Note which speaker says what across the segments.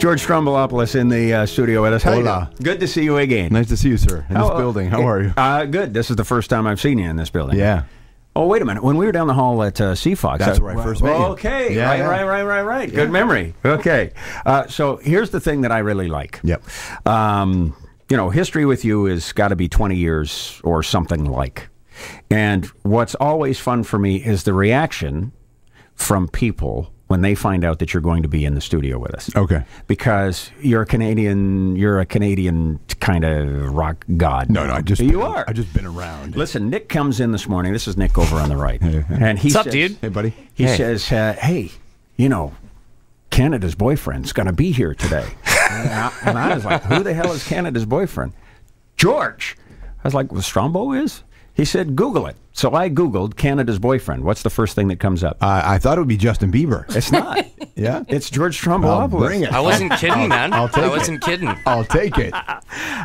Speaker 1: George Stroumboulopoulos in the studio with us. How
Speaker 2: Hola.
Speaker 1: you doing? Good to see you again.
Speaker 2: Nice to see you, sir, in this building. How are you?
Speaker 1: Good. This is the first time I've seen you in this building.
Speaker 2: Yeah.
Speaker 1: Oh, wait a minute. When we were down the hall at Seafox.
Speaker 2: That's where I first met you.
Speaker 1: Okay.
Speaker 2: Yeah,
Speaker 1: Right.
Speaker 2: Yeah.
Speaker 1: Good memory. Okay. So here's the thing that I really like.
Speaker 2: Yep.
Speaker 1: History with you has got to be 20 years or something like. And what's always fun for me is the reaction from people when they find out that you're going to be in the studio with us.
Speaker 2: Okay.
Speaker 1: Because you're a Canadian kind of rock god.
Speaker 2: No,
Speaker 1: I've
Speaker 2: just been around.
Speaker 1: Listen, Nick comes in this morning. This is Nick over on the right. And he
Speaker 3: What's
Speaker 1: says,
Speaker 3: up, dude?
Speaker 2: Hey, buddy.
Speaker 1: He says, hey, Canada's boyfriend's going to be here today. and I was like, who the hell is Canada's boyfriend? George. I was like, well, Strombo is? He said, Google it. So I Googled Canada's boyfriend. What's the first thing that comes up?
Speaker 2: I thought it would be Justin Bieber.
Speaker 1: It's not.
Speaker 2: Yeah?
Speaker 1: It's George Stroumboulopoulos.
Speaker 2: Bring it.
Speaker 3: I wasn't kidding, man.
Speaker 2: I'll take
Speaker 3: I
Speaker 2: it.
Speaker 3: wasn't kidding.
Speaker 2: I'll take it.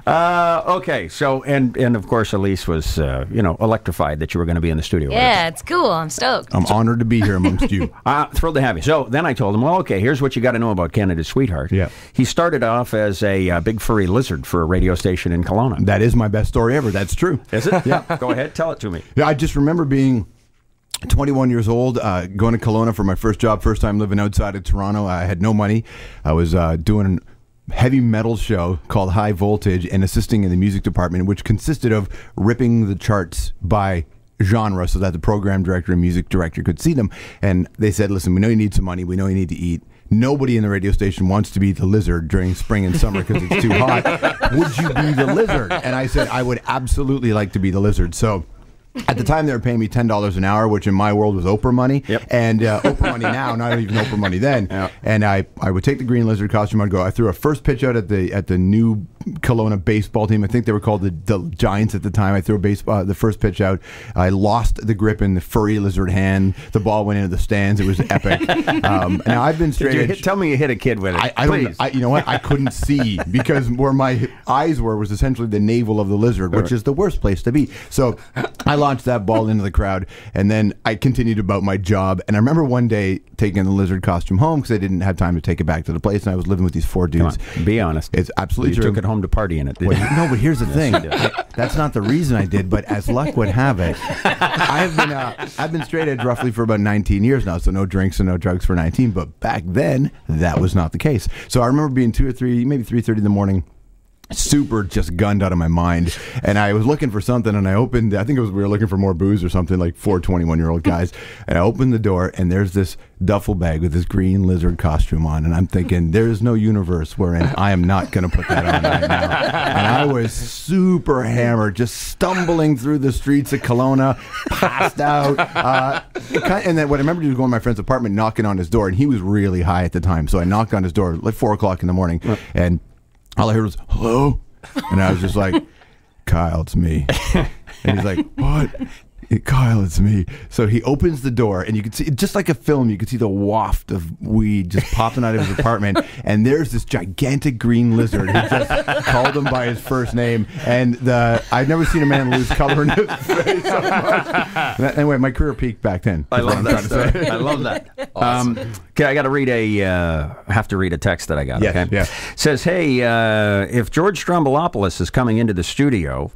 Speaker 1: Okay, so, and of course, Elise was, electrified that you were going to be in the studio with us.
Speaker 4: Yeah, it's cool. I'm stoked.
Speaker 2: I'm honored to be here amongst you.
Speaker 1: Thrilled to have you. So then I told him, well, okay, here's what you got to know about Canada's sweetheart.
Speaker 2: Yeah.
Speaker 1: He started off as a big furry lizard for a radio station in Kelowna.
Speaker 2: That is my best story ever. That's true.
Speaker 1: Is it? Yeah. Go ahead, tell it to me.
Speaker 2: Yeah, I just remember being 21 years old, going to Kelowna for my first job, first time living outside of Toronto. I had no money. I was doing a heavy metal show called High Voltage and assisting in the music department, which consisted of ripping the charts by genre so that the program director and music director could see them. And they said, listen, we know you need some money. We know you need to eat. Nobody in the radio station wants to be the lizard during spring and summer because it's too hot. Would you be the lizard? And I said, I would absolutely like to be the lizard. So at the time, they were paying me $10 an hour, which in my world was Oprah money.
Speaker 1: Yep.
Speaker 2: And Oprah money now, not even Oprah money then.
Speaker 1: Yep.
Speaker 2: And I would take the green lizard costume. I'd go. I threw a first pitch out at the new Kelowna baseball team. I think they were called the Giants at the time. I threw the first pitch out. I lost the grip in the furry lizard hand. The ball went into the stands. It was epic. Now I've been straight.
Speaker 1: Tell me you hit a kid with it. Please.
Speaker 2: You know what? I couldn't see because where my eyes were was essentially the navel of the lizard, which is the worst place to be. So I launched that ball into the crowd, and then I continued about my job. And I remember one day taking the lizard costume home because I didn't have time to take it back to the place, and I was living with these four dudes.
Speaker 1: Come on, be honest.
Speaker 2: It's absolutely
Speaker 1: you
Speaker 2: true.
Speaker 1: took it home to party in it.
Speaker 2: Well, no, but here's the thing. That's not the reason I did, but as luck would have it, I've been straight edge roughly for about 19 years now, so no drinks and no drugs for 19. But back then, that was not the case. So I remember being 2 or 3, maybe 3:30 in the morning, super just gunned out of my mind, and I was looking for something, and I opened, I think we were looking for more booze or something, like 4 21-year-old guys, and I opened the door, and there's this duffel bag with this green lizard costume on, and I'm thinking, there's no universe wherein I am not going to put that on right now. And I was super hammered, just stumbling through the streets of Kelowna, passed out, and then what I remember doing was going to my friend's apartment, knocking on his door, and he was really high at the time, so I knocked on his door like 4 o'clock in the morning, and all I heard was, hello? And I was just like, Kyle, it's me. And he's like, what? Kyle, it's me. So he opens the door, and you can see, just like a film, you can see the waft of weed just popping out of his apartment. And there's this gigantic green lizard who just called him by his first name. And I've never seen a man lose color in his face so much. Anyway, my career peaked back then.
Speaker 1: I love that. I love that. Awesome. Okay, I got to have to read a text that I got.
Speaker 2: Yes,
Speaker 1: okay,
Speaker 2: yeah.
Speaker 1: Says, hey, if George Stroumboulopoulos is coming into the studio,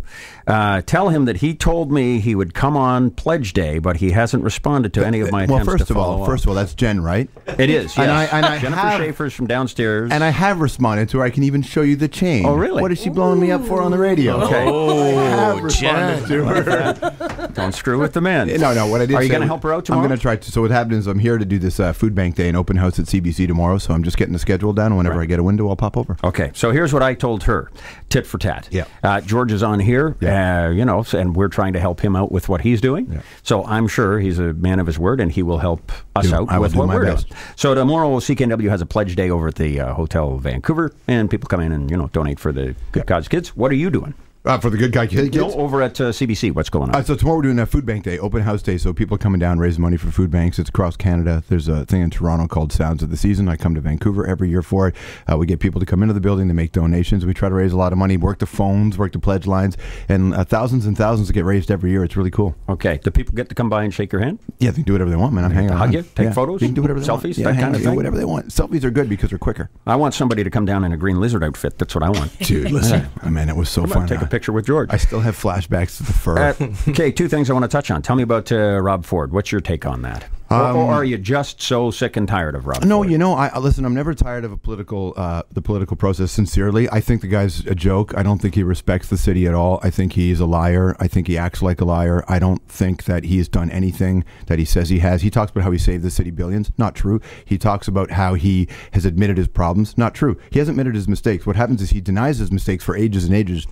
Speaker 1: tell him that he told me he would come on Pledge Day, but he hasn't responded to any of my attempts to follow up.
Speaker 2: First of all, that's Jen, right?
Speaker 1: It is, yes.
Speaker 2: And I
Speaker 1: Jennifer Schaefer's from downstairs.
Speaker 2: And I have responded to her. I can even show you the chain.
Speaker 1: Oh, really?
Speaker 2: What is she blowing me up for on the radio?
Speaker 1: Okay.
Speaker 2: I have responded to her.
Speaker 1: Don't screw with the men.
Speaker 2: No. What I did.
Speaker 1: Are you going to help her out tomorrow?
Speaker 2: I'm going to try to. So what happens is I'm here to do this food bank day and open house at CBC tomorrow. So I'm just getting the schedule down. Whenever I get a window, I'll pop over.
Speaker 1: Okay. So here's what I told her, tit for tat.
Speaker 2: Yeah.
Speaker 1: George is on here.
Speaker 2: Yeah.
Speaker 1: And we're trying to help him out with what he's doing.
Speaker 2: Yeah.
Speaker 1: So I'm sure he's a man of his word, and he will help us out with what we're doing. So tomorrow, CKNW has a pledge day over at the Hotel Vancouver, and people come in and donate for the Good Cause Kids. What are you doing?
Speaker 2: For the Good Guy Kids?
Speaker 1: No, over at CBC. What's going on?
Speaker 2: So tomorrow we're doing a food bank day, open house day. So people coming down, raise money for food banks. It's across Canada. There's a thing in Toronto called Sounds of the Season. I come to Vancouver every year for it. We get people to come into the building to make donations. We try to raise a lot of money, work the phones, work the pledge lines, and thousands and thousands get raised every year. It's really cool.
Speaker 1: Okay. Do people get to come by and shake your hand?
Speaker 2: Yeah, they can do whatever they want, man. I'm hanging
Speaker 1: Hug
Speaker 2: around.
Speaker 1: you? Take photos?
Speaker 2: They can do whatever they want.
Speaker 1: Selfies? That kind of thing?
Speaker 2: Whatever they want. Selfies are good because they're quicker.
Speaker 1: I want somebody to come down in a green lizard outfit. That's what I want.
Speaker 2: Dude, listen. Man, it was so fun.
Speaker 1: Take a picture with George.
Speaker 2: I still have flashbacks to the fur.
Speaker 1: Okay, two things I want to touch on. Tell me about Rob Ford. What's your take on that? Or are you just so sick and tired of Rob
Speaker 2: No,
Speaker 1: Ford?
Speaker 2: you know, listen, I'm never tired of the political process, sincerely. I think the guy's a joke. I don't think he respects the city at all. I think he's a liar. I think he acts like a liar. I don't think that he has done anything that he says he has. He talks about how he saved the city billions. Not true. He talks about how he has admitted his problems. Not true. He hasn't admitted his mistakes. What happens is he denies his mistakes for ages and ages.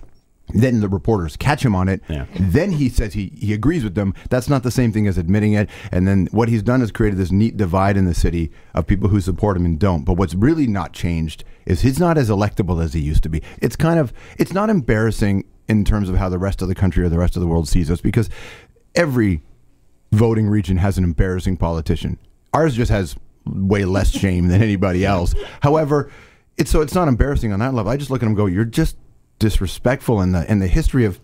Speaker 2: Then the reporters catch him on it. Yeah. Then he says he agrees with them. That's not the same thing as admitting it. And then what he's done is created this neat divide in the city of people who support him and don't. But what's really not changed is he's not as electable as he used to be. It's not embarrassing in terms of how the rest of the country or the rest of the world sees us, because every voting region has an embarrassing politician. Ours just has way less shame than anybody else. However, it's not embarrassing on that level. I just look at him and go, you're just disrespectful, in the history of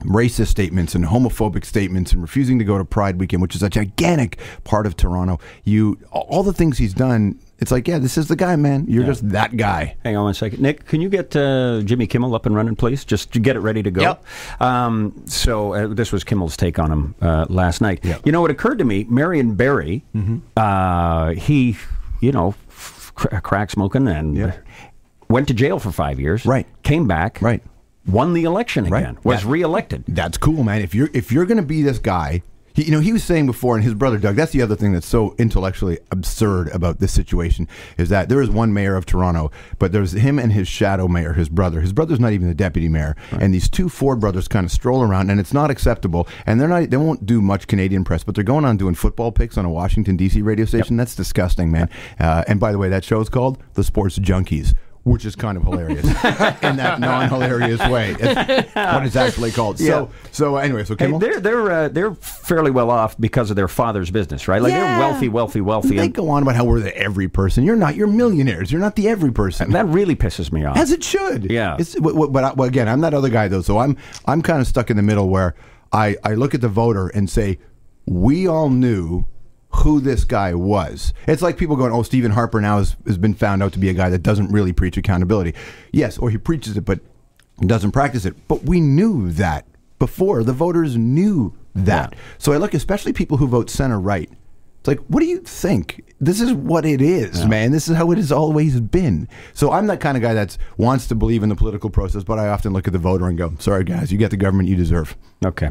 Speaker 2: racist statements and homophobic statements and refusing to go to Pride Weekend, which is a gigantic part of Toronto. All the things he's done, it's like, yeah, this is the guy, man. You're just that guy.
Speaker 1: Hang on one second. Nick, can you get Jimmy Kimmel up and running, please? Just to get it ready to go.
Speaker 3: Yep.
Speaker 1: So this was Kimmel's take on him last night.
Speaker 2: Yep.
Speaker 1: You know, it occurred to me, Marion Barry, he, crack smoking and went to jail for 5 years.
Speaker 2: Right.
Speaker 1: Came back.
Speaker 2: Right.
Speaker 1: Won the election again.
Speaker 2: Right.
Speaker 1: Was reelected.
Speaker 2: That's cool, man. If you're going to be this guy, he was saying before, and his brother Doug, that's the other thing that's so intellectually absurd about this situation, is that there is one mayor of Toronto, but there's him and his shadow mayor, his brother. His brother's not even the deputy mayor. Right. And these two Ford brothers kind of stroll around, and it's not acceptable. And they won't do much Canadian press, but they're going on doing football picks on a Washington, D.C. radio station. Yep. That's disgusting, man. And by the way, that show's called The Sports Junkies, which is kind of hilarious in that non-hilarious way. It's what it's actually called.
Speaker 1: Yeah.
Speaker 2: So anyway, Kimmel?
Speaker 1: Hey, they're fairly well off because of their father's business, right? Like they're wealthy.
Speaker 2: They go on about how we're the every person. You're not. You're millionaires. You're not the every person.
Speaker 1: That really pisses me off.
Speaker 2: As it should.
Speaker 1: Yeah.
Speaker 2: But again, I'm that other guy though. So I'm kind of stuck in the middle where I look at the voter and say, we all knew who this guy was. It's like people going, oh, Stephen Harper now has been found out to be a guy that doesn't really preach accountability. Yes, or he preaches it but doesn't practice it. But we knew that before. The voters knew that. Yeah. So I look, especially people who vote center-right. It's like, what do you think? This is what it is, man. This is how it has always been. So I'm that kind of guy that wants to believe in the political process, but I often look at the voter and go, sorry, guys, you get the government you deserve.
Speaker 1: Okay.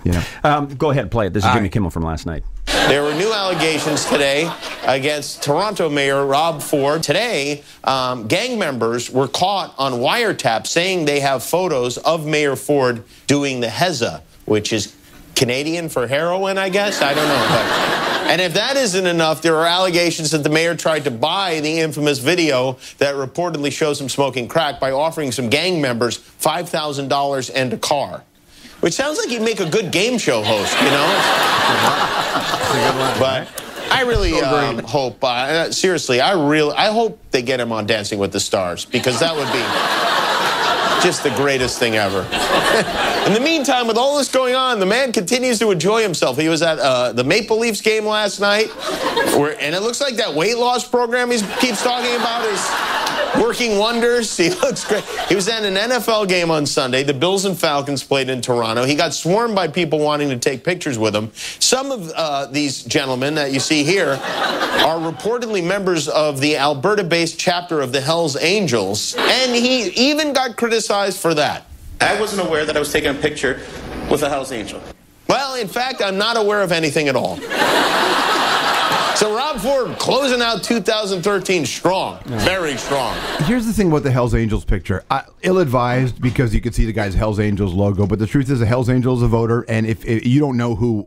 Speaker 1: Go ahead, play it. This is Jimmy Kimmel from last night.
Speaker 4: There were new allegations today against Toronto Mayor Rob Ford. Today, gang members were caught on wiretap saying they have photos of Mayor Ford doing the Heza, which is Canadian for heroin, I guess? I don't know. And if that isn't enough, there are allegations that the mayor tried to buy the infamous video that reportedly shows him smoking crack by offering some gang members $5,000 and a car. Which sounds like he'd make a good game show host, you know? But I really hope, seriously, I hope they get him on Dancing with the Stars, because that would be just the greatest thing ever. In the meantime, with all this going on, the man continues to enjoy himself. He was at the Maple Leafs game last night, and it looks like that weight loss program he keeps talking about is working wonders. He looks great. He was at an NFL game on Sunday. The Bills and Falcons played in Toronto. He got swarmed by people wanting to take pictures with him. Some of these gentlemen that you see here are reportedly members of the Alberta-based chapter of the Hells Angels, and he even got criticized for that.
Speaker 5: I wasn't aware that I was taking a picture with a Hells Angel.
Speaker 4: Well, in fact, I'm not aware of anything at all. So Rob Ford closing out 2013 strong, very strong.
Speaker 2: Here's the thing about the Hells Angels picture. Ill-advised, because you can see the guy's Hells Angels logo, but the truth is a Hells Angel is a voter, and if you don't know who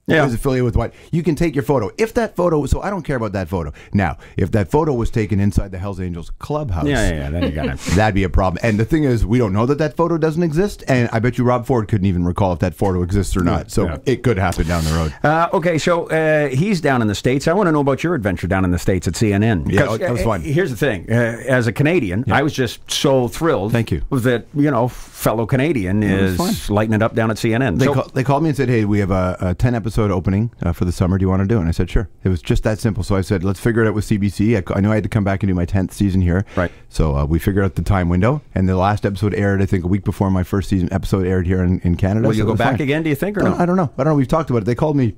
Speaker 1: Yeah.
Speaker 2: is affiliated with what. You can take your photo. If that photo, so I don't care about that photo. Now, if that photo was taken inside the Hells Angels clubhouse,
Speaker 1: then you got it.
Speaker 2: that'd be a problem. And the thing is, we don't know that photo doesn't exist, and I bet you Rob Ford couldn't even recall if that photo exists or not. So it could happen down the road.
Speaker 1: Okay, so he's down in the States. I want to know about your adventure down in the States at CNN.
Speaker 2: Yeah, that was fun.
Speaker 1: Here's the thing. As a Canadian, I was just so thrilled.
Speaker 2: Thank you.
Speaker 1: That, fellow Canadian is lighting it up down at CNN.
Speaker 2: They called me and said, hey, we have a 10-episode opening for the summer. Do you want to do it? And I said, sure. It was just that simple. So I said, let's figure it out with CBC. I knew I had to come back and do my 10th season here.
Speaker 1: Right.
Speaker 2: So we figured out the time window. And the last episode aired, I think, a week before my first season episode aired here in Canada.
Speaker 1: Will you go back again, do you think, or no?
Speaker 2: I don't know. We've talked about it. They called me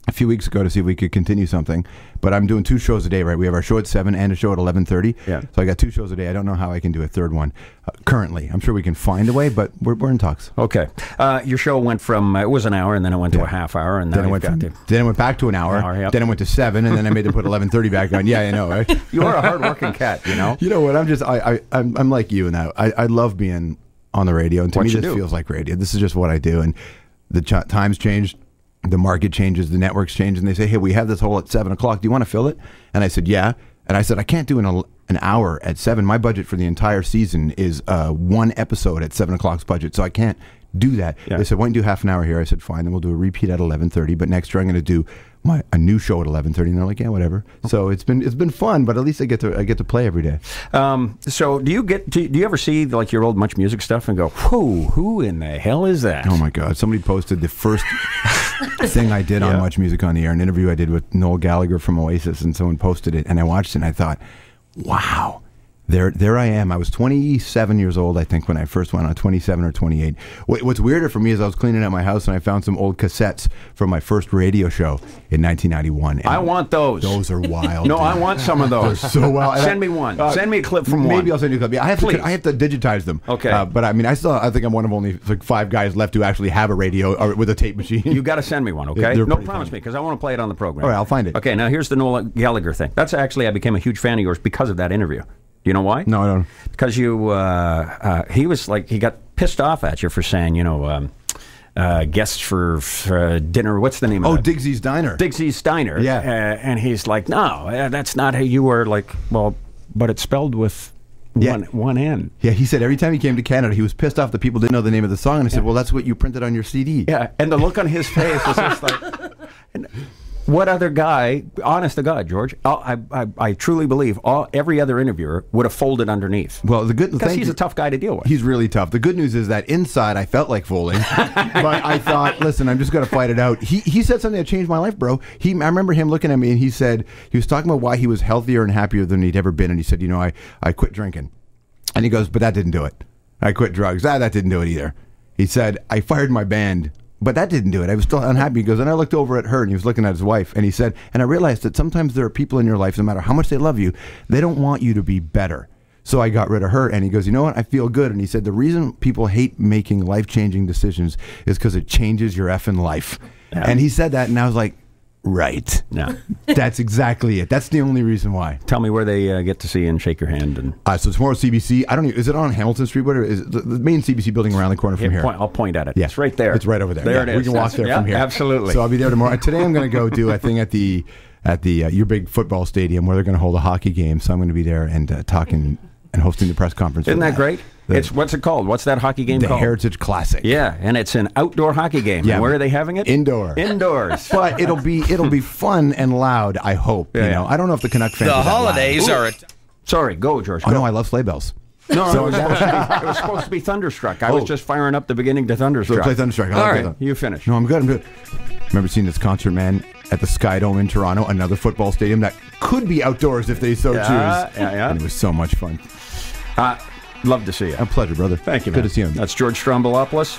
Speaker 2: a few weeks ago to see if we could continue something, but I'm doing 2 shows a day, right? We have our show at 7 and a show at 11:30.
Speaker 1: Yeah.
Speaker 2: So I got 2 shows a day. I don't know how I can do a third one currently. I'm sure we can find a way, but we're in talks.
Speaker 1: Okay. Your show went from, it was an hour, and then it went to a half hour, and
Speaker 2: then it went back to an hour.
Speaker 1: Yep.
Speaker 2: Then it went to 7, and then I made them put 11:30 back on. Yeah, I know. Right?
Speaker 1: You are a hard-working cat, You
Speaker 2: know what? I'm like you in that. I love being on the radio, and to me, this feels like radio. This is just what I do, and the times changed. The market changes, the networks change, and they say, hey, we have this hole at 7 o'clock. Do you want to fill it? And I said, yeah. And I said, I can't do an hour at 7. My budget for the entire season is 1 episode at 7 o'clock's budget, so I can't do that.
Speaker 1: Yeah.
Speaker 2: They said, why don't you do half an hour here? I said, fine, then we'll do a repeat at 11:30, but next year I'm going to do a new show at 11:30, and they're like, yeah, whatever. So it's been fun, but at least I get to play every day.
Speaker 1: So do you ever see like your old Much Music stuff and go, who in the hell is that?
Speaker 2: Oh my God! Somebody posted the first thing I did on Much Music on the Air, an interview I did with Noel Gallagher from Oasis, and someone posted it, and I watched it, and I thought, wow. There I am. I was 27 years old, I think, when I first went on, 27 or 28. What's weirder for me is I was cleaning out my house and I found some old cassettes from my first radio show in 1991.
Speaker 1: I want those.
Speaker 2: Those are wild.
Speaker 1: No, I want some of those.
Speaker 2: They're so wild.
Speaker 1: Send me one. Send me a clip from one.
Speaker 2: Maybe I'll send you a clip. Yeah, I have to digitize them.
Speaker 1: Okay.
Speaker 2: But I mean, I think I'm one of only like 5 guys left who actually have a radio or with a tape machine.
Speaker 1: You got to send me one, okay? No, promise me, because I want to play it on the program.
Speaker 2: All right, I'll find it.
Speaker 1: Okay, now here's the Noel Gallagher thing. That's actually, I became a huge fan of yours because of that interview. Do you know why?
Speaker 2: No, I don't.
Speaker 1: Because he was like, he got pissed off at you for saying, guests for dinner. What's the name of it?
Speaker 2: Digsy's Diner.
Speaker 1: Digsy's Diner.
Speaker 2: Yeah.
Speaker 1: And he's like, no, that's not how you were. Like, well, but it's spelled with one N.
Speaker 2: Yeah, he said every time he came to Canada, he was pissed off that people didn't know the name of the song. And I said, well, that's what you printed on your CD.
Speaker 1: Yeah, and the look on his face was just like... What other guy, honest to God, George, I truly believe every other interviewer would have folded underneath.
Speaker 2: Well,
Speaker 1: because he's a tough guy to deal with.
Speaker 2: He's really tough. The good news is that inside I felt like folding, but I thought, listen, I'm just going to fight it out. He said something that changed my life, bro. I remember him looking at me and he said, he was talking about why he was healthier and happier than he'd ever been. And he said, I quit drinking. And he goes, but that didn't do it. I quit drugs. That didn't do it either. He said, I fired my band. But that didn't do it. I was still unhappy. He goes, and I looked over at her, and he was looking at his wife, and he said, and I realized that sometimes there are people in your life, no matter how much they love you, they don't want you to be better. So I got rid of her, and he goes, you know what? I feel good. And he said, the reason people hate making life-changing decisions is because it changes your effing life. Yeah. And he said that, and I was like, right.
Speaker 1: Yeah.
Speaker 2: That's exactly it. That's the only reason why.
Speaker 1: Tell me where they get to see you and shake your hand. And
Speaker 2: so tomorrow CBC, I don't know, is it on Hamilton Street? What is the main CBC building around the corner from here?
Speaker 1: I'll point at it.
Speaker 2: Yeah.
Speaker 1: It's right there.
Speaker 2: It's right over there.
Speaker 1: There it is.
Speaker 2: We can walk there from here.
Speaker 1: Absolutely.
Speaker 2: So I'll be there tomorrow. Today I'm going to go do a thing at the your big football stadium where they're going to hold a hockey game. So I'm going to be there and talking and hosting the press conference.
Speaker 1: Isn't that great? What's it called? What's that hockey game called?
Speaker 2: The Heritage Classic.
Speaker 1: Yeah, and it's an outdoor hockey game.
Speaker 2: Yeah,
Speaker 1: and where are they having it? Indoors.
Speaker 2: But it'll be fun and loud, I hope.
Speaker 1: Yeah.
Speaker 2: I don't know if the Canuck fans.
Speaker 3: The holidays are.
Speaker 1: Sorry, go, George.
Speaker 2: Go. Oh no, I love sleigh bells.
Speaker 1: No, it was supposed to be Thunderstruck. I was just firing up the beginning to Thunderstruck.
Speaker 2: So play Thunderstruck.
Speaker 1: All right, you finish.
Speaker 2: No, I'm good. Remember seeing this concert, man, at the Sky Dome in Toronto, another football stadium that could be outdoors if they so choose.
Speaker 1: Yeah.
Speaker 2: And it was so much fun.
Speaker 1: Love to see you.
Speaker 2: A pleasure, brother.
Speaker 1: Thank you, man.
Speaker 2: Good to see you.
Speaker 1: That's George Stroumboulopoulos.